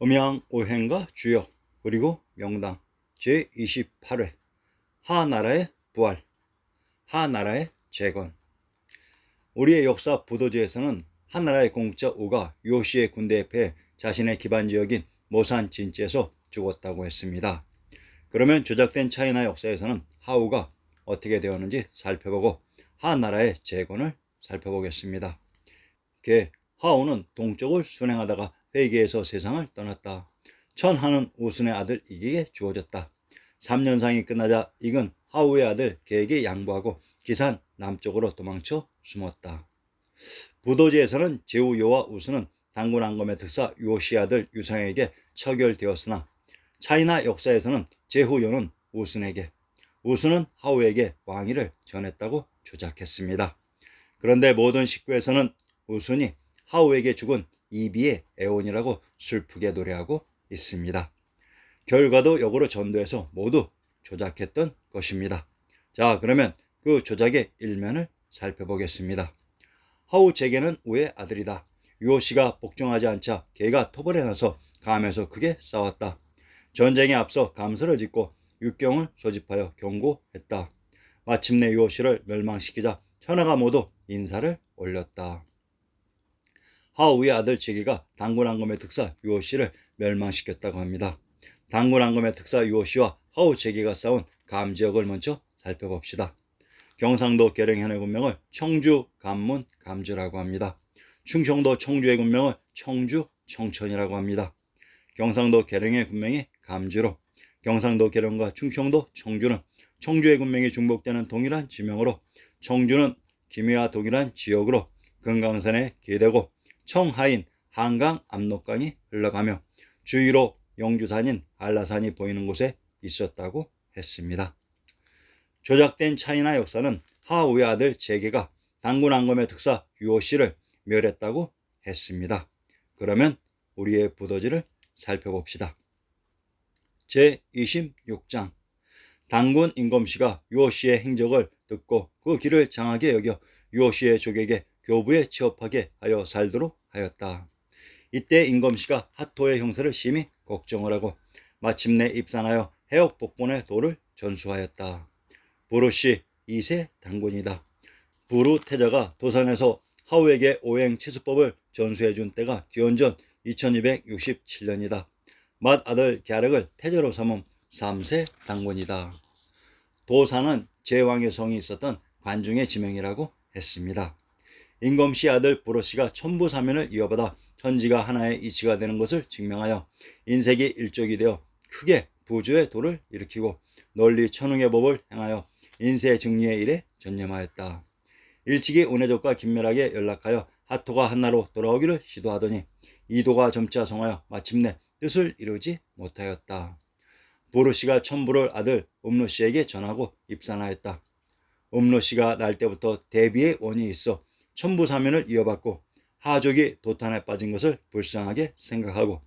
음양오행과 주역 그리고 명당 제28회 하나라의 부활, 하나라의 재건. 우리의 역사 부도지에서는 하나라의 공자 우가 요시의 군대에 패해 자신의 기반지역인 모산 진지에서 죽었다고 했습니다. 그러면 조작된 차이나 역사에서는 하우가 어떻게 되었는지 살펴보고 하나라의 재건을 살펴보겠습니다. 하우는 동쪽을 순행하다가 회계에서 세상을 떠났다. 천하는 우순의 아들 이게에게 주어졌다. 3년상이 끝나자 이근 하우의 아들 계에게 양보하고 기산 남쪽으로 도망쳐 숨었다. 부도지에서는 제우요와 우순은 당군왕검의 특사 요시의 아들 유상에게 처결되었으나 차이나 역사에서는 제후요는 우순에게, 우순은 하우에게 왕위를 전했다고 조작했습니다. 그런데 모든 식구에서는 우순이 하우에게 죽은 이비의 애원이라고 슬프게 노래하고 있습니다. 결과도 역으로 전도해서 모두 조작했던 것입니다. 자, 그러면 그 조작의 일면을 살펴보겠습니다. 하우 제게는 우의 아들이다. 요시가 복종하지 않자 걔가 토벌에 나서 감에서 크게 싸웠다. 전쟁에 앞서 감서를 짓고 육경을 소집하여 경고했다. 마침내 요시를 멸망시키자 천하가 모두 인사를 올렸다. 하우의 아들 제기가 당군왕검의 특사 요시를 멸망시켰다고 합니다. 당군왕검의 특사 요시와 하우 제기가 싸운 감지역을 먼저 살펴봅시다. 경상도 계령현의 군명을 청주, 감문, 감주라고 합니다. 충청도 청주의 군명을 청주, 청천이라고 합니다. 경상도 계령의 군명이 감주로, 경상도 계령과 충청도 청주는 청주의 군명이 중복되는 동일한 지명으로 청주는 김해와 동일한 지역으로 금강산에 기대고 청하인 한강 압록강이 흘러가며 주위로 영주산인 한라산이 보이는 곳에 있었다고 했습니다. 조작된 차이나 역사는 하우의 아들 제게가 당군왕검의 특사 요시를 멸했다고 했습니다. 그러면 우리의 부도지를 살펴봅시다. 제26장 당군 임검씨가 요시의 행적을 듣고 그 길을 장하게 여겨 요시의 족에게 교부에 취업하게 하여 살도록 하였다. 이때 임검씨가 하토의 형세를 심히 걱정을 하고 마침내 입산하여 해옥 복본의 도를 전수하였다. 부르씨 2세 당군이다. 부르 태자가 도산에서 하우에게 오행 치수법을 전수해준 때가 기원전 2267년이다. 맏아들 갸륵을 태자로 삼은 3세 당군이다. 도산은 제왕의 성이 있었던 관중의 지명이라고 했습니다. 임검씨 아들 부르씨가 천부사면을 이어받아 천지가 하나의 이치가 되는 것을 증명하여 인색이 일족이 되어 크게 부조의 도를 일으키고 널리 천웅의 법을 행하여 인쇄증리의 일에 전념하였다. 일찍이 운해족과 긴밀하게 연락하여 하토가 한나로 돌아오기를 시도하더니 이도가 점차 성하여 마침내 뜻을 이루지 못하였다. 부르씨가 천부를 아들 음노씨에게 전하고 입산하였다. 음노씨가 날 때부터 대비의 원이 있어 천부사면을 이어받고 하족이 도탄에 빠진 것을 불쌍하게 생각하고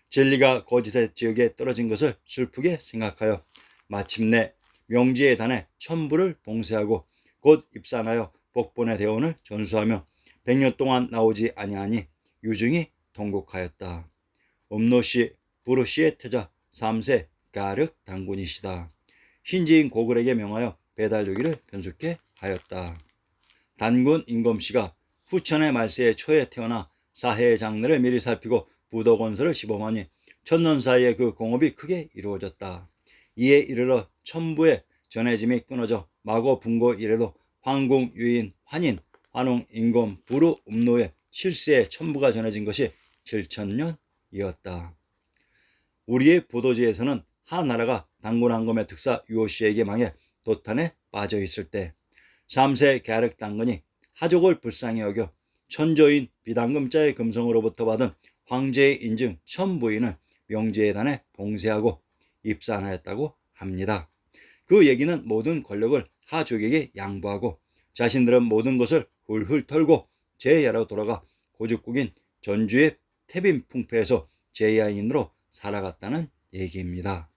진리가 거짓의 지역에 떨어진 것을 슬프게 생각하여 마침내 명지에 단해 천부를 봉쇄하고 곧 입산하여 복본의 대원을 전수하며 100년 동안 나오지 아니하니 유중히 통곡하였다. 음노씨 부르씨의 태자 3세 갸륵 당군이시다. 신지인 고글에게 명하여 배달료기를 편숙해 하였다. 단군 임검씨가 후천의 말세의 초에 태어나 사해의 장래를 미리 살피고 부도 건설을 시범하니 천년 사이에 그 공업이 크게 이루어졌다. 이에 이르러 천부의 전해짐이 끊어져 마고 분고 이래도 황궁 유인 환인 환웅 임검 부르 음노의 실세의 천부가 전해진 것이 7천년이었다. 우리의 부도지에서는 하나라가 당군왕검의 특사 요시에게 망해 도탄에 빠져 있을 때 3세 갸륵 당군이 하족을 불쌍히 여겨 천조인 비당금자의 금성으로부터 받은 황제의 인증 천부인을 명제에 단해 봉쇄하고 입산하였다고 합니다. 그 얘기는 모든 권력을 하족에게 양보하고 자신들은 모든 것을 훌훌 털고 제야로 돌아가 고죽국인 전주의 태빈 풍패에서 제야인으로 살아갔다는 얘기입니다.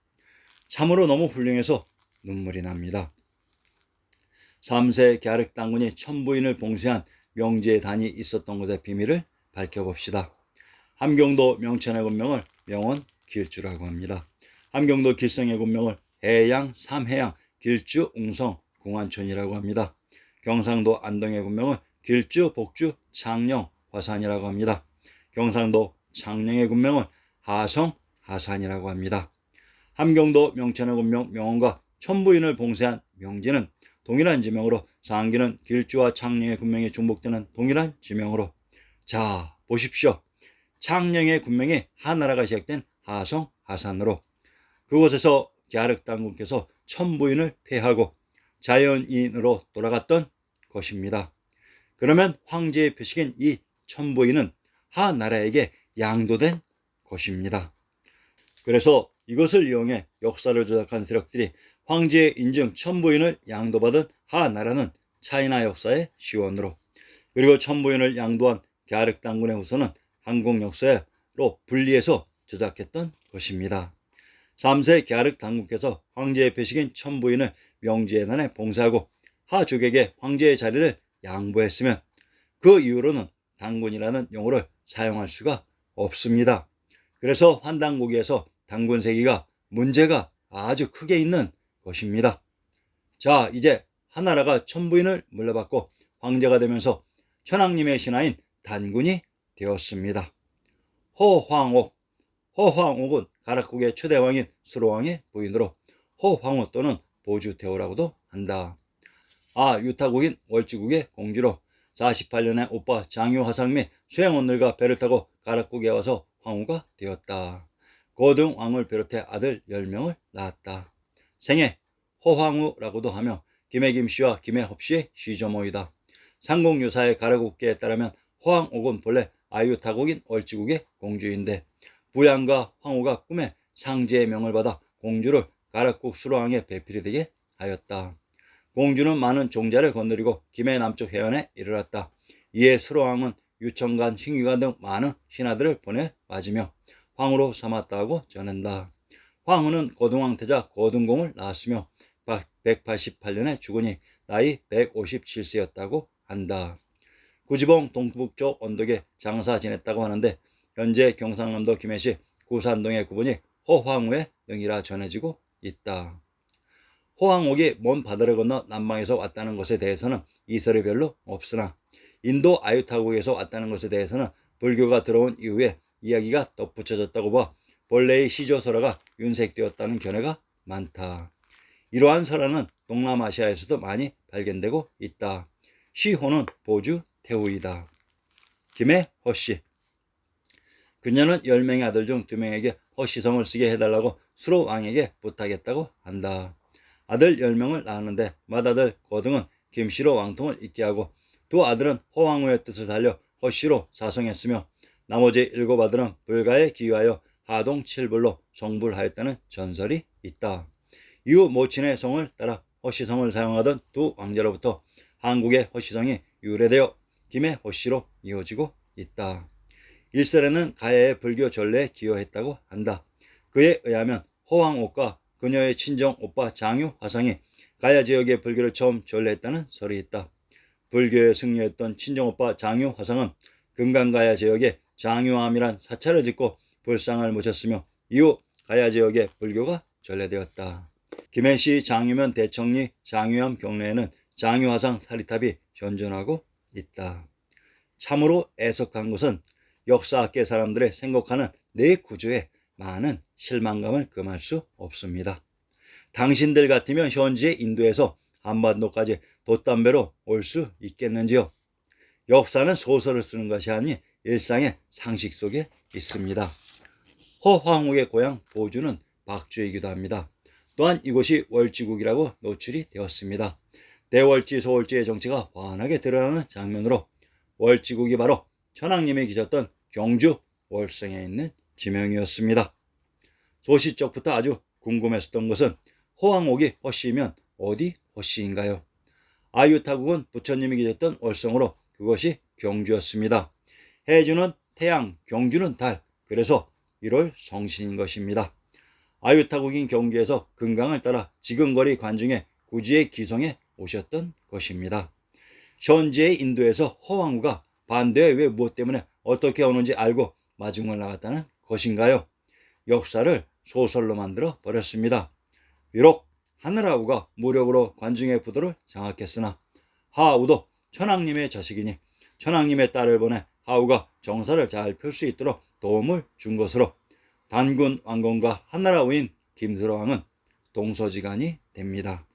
참으로 너무 훌륭해서 눈물이 납니다. 3세 갸륵 당군이 천부인을 봉쇄한 명제의 단이 있었던 것의 비밀을 밝혀봅시다. 함경도 명천의 군명을 명원 길주라고 합니다. 함경도 길성의 군명을 해양, 삼해양, 길주, 웅성, 궁안촌이라고 합니다. 경상도 안동의 군명을 길주, 복주, 창녕, 화산이라고 합니다. 경상도 창녕의 군명을 하성, 하산이라고 합니다. 함경도 명천의 군명 명원과 천부인을 봉쇄한 명지는 동일한 지명으로 상기는 길주와 창녕의 군명이 중복되는 동일한 지명으로 자 보십시오. 창녕의 군명이 하나라가 시작된 하성, 하산으로 그곳에서 갸륵당군께서 천부인을 폐하고 자연인으로 돌아갔던 것입니다. 그러면 황제의 표식인 이 천부인은 하나라에게 양도된 것입니다. 그래서 이것을 이용해 역사를 조작한 세력들이 황제의 인증 천부인을 양도받은 하나라는 차이나 역사의 시원으로 그리고 천부인을 양도한 갸륵당군의 후손은 한국 역사로 분리해서 조작했던 것입니다. 3세 갸륵당군께서 황제의 표식인 천부인을 명지해난에 봉쇄하고 하족에게 황제의 자리를 양보했으면 그 이후로는 당군이라는 용어를 사용할 수가 없습니다. 그래서 환단고기에서 당군세기가 문제가 아주 크게 있는 것입니다. 자, 이제 하나라가 천부인을 물려받고 황제가 되면서 천황님의 신하인 단군이 되었습니다. 허황옥은 가락국의 초대왕인 수로왕의 부인으로 허황후 또는 보주태후라고도 한다. 유타국인 월지국의 공주로 48년에 오빠 장유화상 및 수행원들과 배를 타고 가락국에 와서 황후가 되었다. 고등왕을 비롯해 아들 10명을 낳았다. 생애 허황후라고도 하며 김해 김씨와 김해 헙씨의 시조모이다. 상공유사의 가락국계에 따르면 허황옥은 본래 아유타국인 월지국의 공주인데 부양과 황후가 꿈에 상제의 명을 받아 공주를 가락국 수로왕의 배필이 되게 하였다. 공주는 많은 종자를 건드리고 김해 남쪽 해안에 이르렀다. 이에 수로왕은 유청관, 싱위관 등 많은 신하들을 보내 맞으며 황후로 삼았다고 전한다. 황후는 고등왕 태자 고등공을 낳았으며 188년에 죽으니 나이 157세였다고 한다. 구지봉 동북쪽 언덕에 장사 지냈다고 하는데 현재 경상남도 김해시 구산동의 구분이 허황후의 능이라 전해지고 있다. 허황옥이 먼 바다를 건너 남방에서 왔다는 것에 대해서는 이설이 별로 없으나 인도 아유타국에서 왔다는 것에 대해서는 불교가 들어온 이후에 이야기가 덧붙여졌다고 봐 본래의 시조설화가 윤색되었다는 견해가 많다. 이러한 설화는 동남아시아에서도 많이 발견되고 있다. 시호는 보주 태후이다. 김해 허씨. 그녀는 10명의 아들 중 2명에게 허씨성을 쓰게 해달라고 수로왕에게 부탁했다고 한다. 아들 10명을 낳았는데 맏아들 고등은 김씨로 왕통을 잇게 하고 두 아들은 허황후의 뜻을 살려 허씨로 사성했으며 나머지 7아들은 불가에 기유하여 하동 7불로 성불하였다는 전설이 있다. 이후 모친의 성을 따라 허씨성을 사용하던 두 왕자로부터 한국의 허씨성이 유래되어 김해 허씨로 이어지고 있다. 1세에는 가야의 불교 전례에 기여했다고 한다. 그에 의하면 허황옥과 그녀의 친정 오빠 장유 화상이 가야 지역의 불교를 처음 전례했다는 설이 있다. 불교에 승려했던 친정 오빠 장유 화상은 금강가야 지역에 장유암이란 사찰을 짓고 불상을 모셨으며 이후 가야 지역에 불교가 전례되었다. 김해시 장유면 대청리 장유암 경내에는 장유화상 사리탑이 현존하고 있다. 참으로 애석한 것은 역사학계 사람들의 생각하는 내 구조에 많은 실망감을 금할 수 없습니다. 당신들 같으면 현지의 인도에서 한반도까지 돛담배로 올 수 있겠는지요? 역사는 소설을 쓰는 것이 아닌 일상의 상식 속에 있습니다. 허황옥의 고향 보주는 박주이기도 합니다. 또한 이곳이 월지국이라고 노출이 되었습니다. 대월지 소월지의 정체가 환하게 드러나는 장면으로 월지국이 바로 천황님이 계셨던 경주 월성에 있는 지명이었습니다. 소시적부터 아주 궁금했었던 것은 허황옥이 허씨이면 어디 허씨인가요? 아유타국은 부처님이 계셨던 월성으로 그것이 경주였습니다. 해주는 태양, 경주는 달, 그래서 1월 성신인 것입니다. 아유타국인 경주에서 금강을 따라 지근거리 관중에 구지의 기성에 오셨던 것입니다. 현지의 인도에서 허황후가 반대에 왜 무엇 때문에 어떻게 오는지 알고 마중을 나갔다는 것인가요? 역사를 소설로 만들어 버렸습니다. 비록 하늘아우가 무력으로 관중의 부도를 장악했으나 하우도 천황님의 자식이니 천황님의 딸을 보내 하우가 정사를 잘 펼 수 있도록 도움을 준 것으로 단군 왕건과 하늘아우인 김수로왕은 동서지간이 됩니다.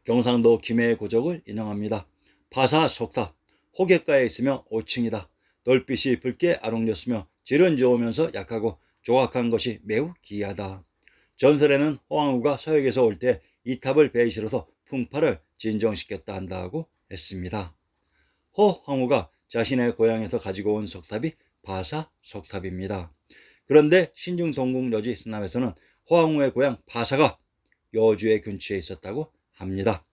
경상도 김해의 고적을 인용합니다. 파사속타, 호객가에 있으며 5층이다. 널빛이 붉게 아롱졌으며 질은 좋으면서 약하고 조각한 것이 매우 기이하다. 전설에는 호황후가 서역에서 올 때 이 탑을 배에 실어서 풍파를 진정시켰다 한다고 했습니다. 호황후가 자신의 고향에서 가지고 온 석탑이 파사석탑입니다. 그런데 신중동궁 여지 스남에서는 호황후의 고향 파사가 여주의 근처에 있었다고 합니다.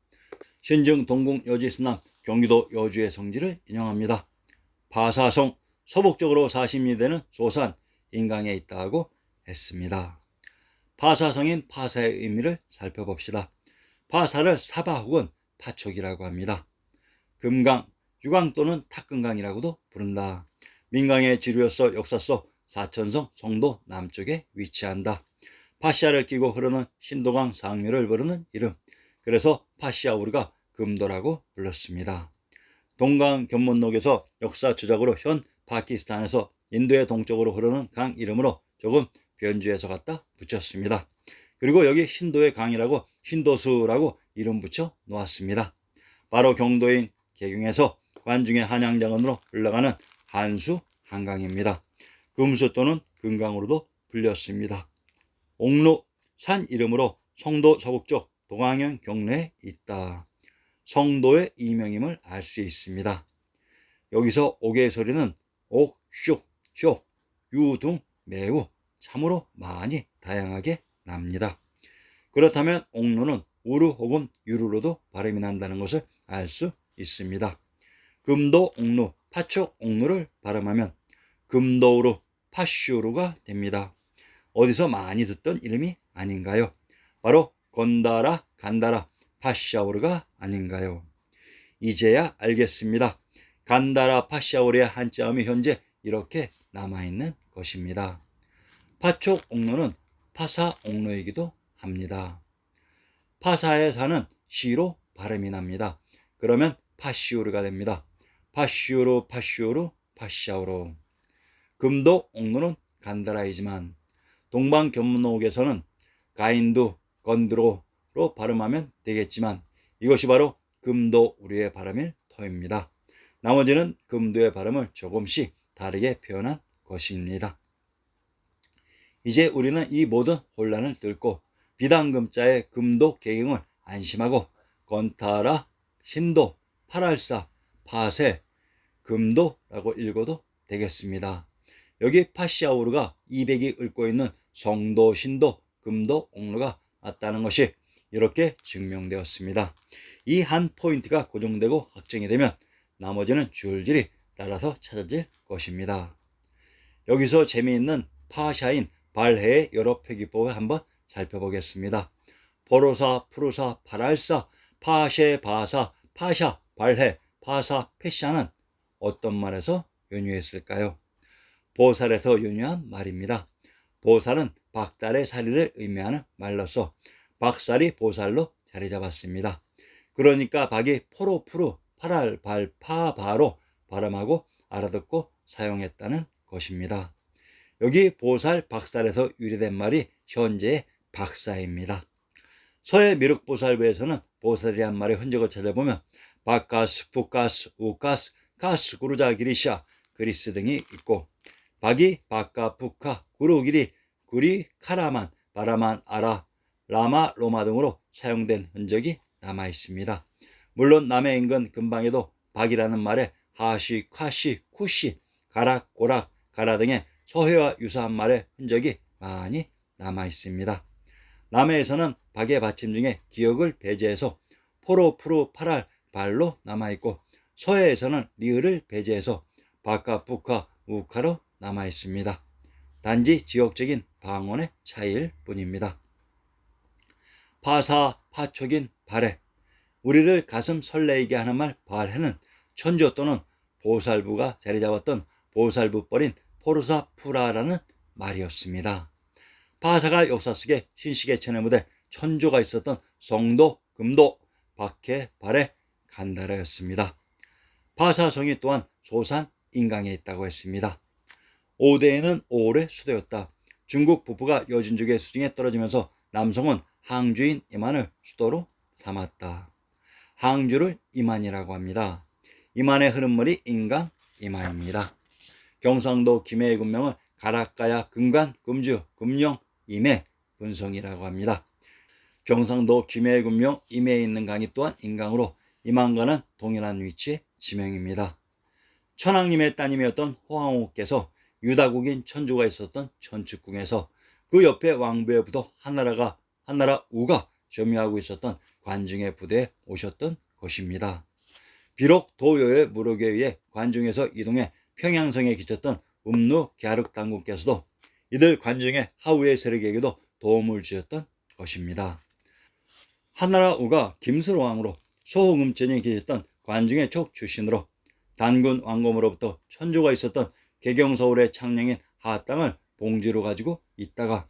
신중동궁 여지 스남 경기도 여주의 성지를 인용합니다. 파사성 서북쪽으로 40리 되는 소산 인강에 있다고 했습니다. 파사성인 파사의 의미를 살펴봅시다. 파사를 사바 혹은 파촉이라고 합니다. 금강, 유강 또는 탁금강이라고도 부른다. 민강의 지류로서 역사 속 사천성 송도 남쪽에 위치한다. 파시아를 끼고 흐르는 신도강 상류를 부르는 이름. 그래서 파시아우르가 금도라고 불렀습니다. 동강 견문록에서 역사 조작으로 현 파키스탄에서 인도의 동쪽으로 흐르는 강 이름으로 조금 변주해서 갖다 붙였습니다. 그리고 여기 신도의 강이라고 신도수라고 이름 붙여 놓았습니다. 바로 경도인 개경에서 관중의 한양장원으로 흘러가는 한수 한강입니다. 금수 또는 금강으로도 불렸습니다. 옥루 산 이름으로 성도 서북쪽 동항현 경내에 있다. 성도의 이명임을 알 수 있습니다. 여기서 옥의 소리는 옥, 슉, 효, 유 등 매우 참으로 많이 다양하게 납니다. 그렇다면 옥루는 우르 혹은 유루로도 발음이 난다는 것을 알 수 있습니다. 금도 옥루, 파촉 옥루를 발음하면 금도우루, 파슈루가 됩니다. 어디서 많이 듣던 이름이 아닌가요? 바로 건다라, 간다라, 파샤우르가 아닌가요? 이제야 알겠습니다. 간다라 파샤우르의 한자음이 현재 이렇게 남아있는 것입니다. 파촉 옥루는 파사 옥루이기도 합니다. 파사의 사는 시로 발음이 납니다. 그러면 파시우르가 됩니다. 파시우르, 파시우르, 파샤우르. 금도 옥루는 간다라이지만 동방견문록에서는 가인두, 건드로로 발음하면 되겠지만 이것이 바로 금도 우리의 발음일 터입니다. 나머지는 금도의 발음을 조금씩 다르게 표현한 것입니다. 이제 우리는 이 모든 혼란을 뚫고 비단금자의 금도 개경을 안심하고 건타라, 신도, 파랄사, 파세, 금도라고 읽어도 되겠습니다. 여기 파시아우르가 200이 읊고 있는 성도, 신도, 금도, 옥루가 맞다는 것이 이렇게 증명되었습니다. 이 한 포인트가 고정되고 확정이 되면 나머지는 줄줄이 따라서 찾아질 것입니다. 여기서 재미있는 파샤인 발해의 여러 표기법을 한번 살펴보겠습니다. 포로사, 푸르사, 파랄사, 파셰, 바사, 파샤, 발해, 파사, 페샤는 어떤 말에서 연유했을까요? 보살에서 연유한 말입니다. 보살은 박달의 사리를 의미하는 말로서 박살이 보살로 자리 잡았습니다. 그러니까 박이 포로, 푸르, 파랄, 발, 파, 바로 발음하고 알아듣고 사용했다는 것입니다. 여기 보살, 박살에서 유래된 말이 현재의 박사입니다. 서해 미륵보살부에서는 보살이란 말의 흔적을 찾아보면 바카스, 부카스, 우카스, 카스, 구르자, 기리샤, 그리스 등이 있고 박이 바카, 부카, 구르기리, 구리, 카라만, 바라만, 아라, 라마, 로마 등으로 사용된 흔적이 남아 있습니다. 물론 남해 인근 근방에도 박이라는 말에 하시, 콰시, 쿠시, 가락, 고락, 가라 등의 서해와 유사한 말의 흔적이 많이 남아 있습니다. 남해에서는 박의 받침 중에 기역을 배제해서 포로, 푸르, 파랄, 발로 남아 있고 서해에서는 리을을 배제해서 바카, 부카, 우카로 남아 있습니다. 단지 지역적인 방언의 차이일 뿐입니다. 파사, 파촉인 발해. 우리를 가슴 설레이게 하는 말 발해는 천조 또는 보살부가 자리 잡았던 보살부뻘인 포르사 푸라라는 말이었습니다. 바사가 역사 속에 신식의 천의 무대 천조가 있었던 성도, 금도, 박해, 발해, 간다라였습니다. 바사성이 또한 소산, 인강에 있다고 했습니다. 5대에는 5월의 수도였다. 중국 북부가 여진족의 수중에 떨어지면서 남성은 항주인 이만을 수도로 삼았다. 항주를 이만이라고 합니다. 이만의 흐름물이 인강, 이만입니다. 경상도 김해의 군명을 가락가야, 금관, 금주, 금룡, 임해, 분성이라고 합니다. 경상도 김해의 군명 임해에 있는 강이 또한 인강으로 임안과는 동일한 위치의 지명입니다. 천황님의 따님이었던 호황후께서 유다국인 천조가 있었던 천축궁에서 그 옆에 왕부의 부도 한나라 우가 점유하고 있었던 관중의 부대에 오셨던 것입니다. 비록 도요의 무력에 의해 관중에서 이동해 평양성에 기쳤던 음루 갸륵 당군께서도 이들 관중의 하우의 세력에게도 도움을 주셨던 것입니다. 한나라 우가 김수로왕으로 소흥음전에 계셨던 관중의 족 출신으로 단군 왕검으로부터 천조가 있었던 개경서울의 창령인 하땅을 봉지로 가지고 있다가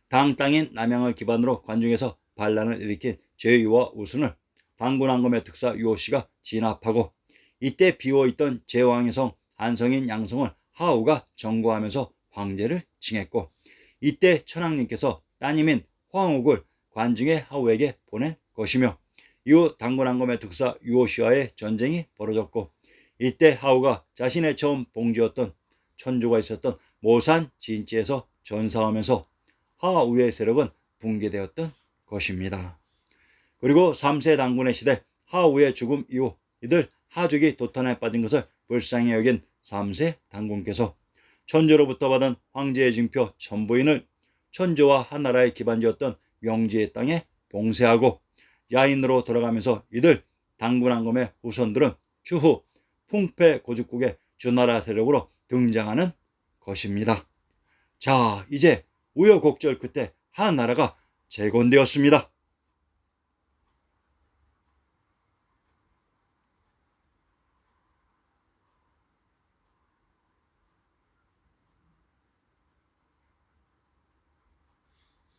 당 땅인 남양을 기반으로 관중에서 반란을 일으킨 제유와 우순을 단군 왕검의 특사 유호씨가 진압하고 이때 비워있던 제왕의 성 한성인 양성을 하우가 점거하면서 황제를 칭했고 이때 천황님께서 따님인 황옥을 관중의 하우에게 보낸 것이며 이후 단군 왕검의 특사 유호씨와의 전쟁이 벌어졌고 이때 하우가 자신의 처음 봉지였던 천조가 있었던 모산 진지에서 전사하면서 하우의 세력은 붕괴되었던 것입니다. 그리고 3세 단군의 시대 하우의 죽음 이후 이들 하족이 도탄에 빠진 것을 불쌍히 여긴 3세 단군께서 천조로부터 받은 황제의 징표 천부인을 천조와 한나라의 기반지였던 명지의 땅에 봉쇄하고 야인으로 돌아가면서 이들 단군 왕검의 후손들은 추후 풍패 고죽국의 주나라 세력으로 등장하는 것입니다. 자, 이제 우여곡절 끝에 한나라가 재건되었습니다.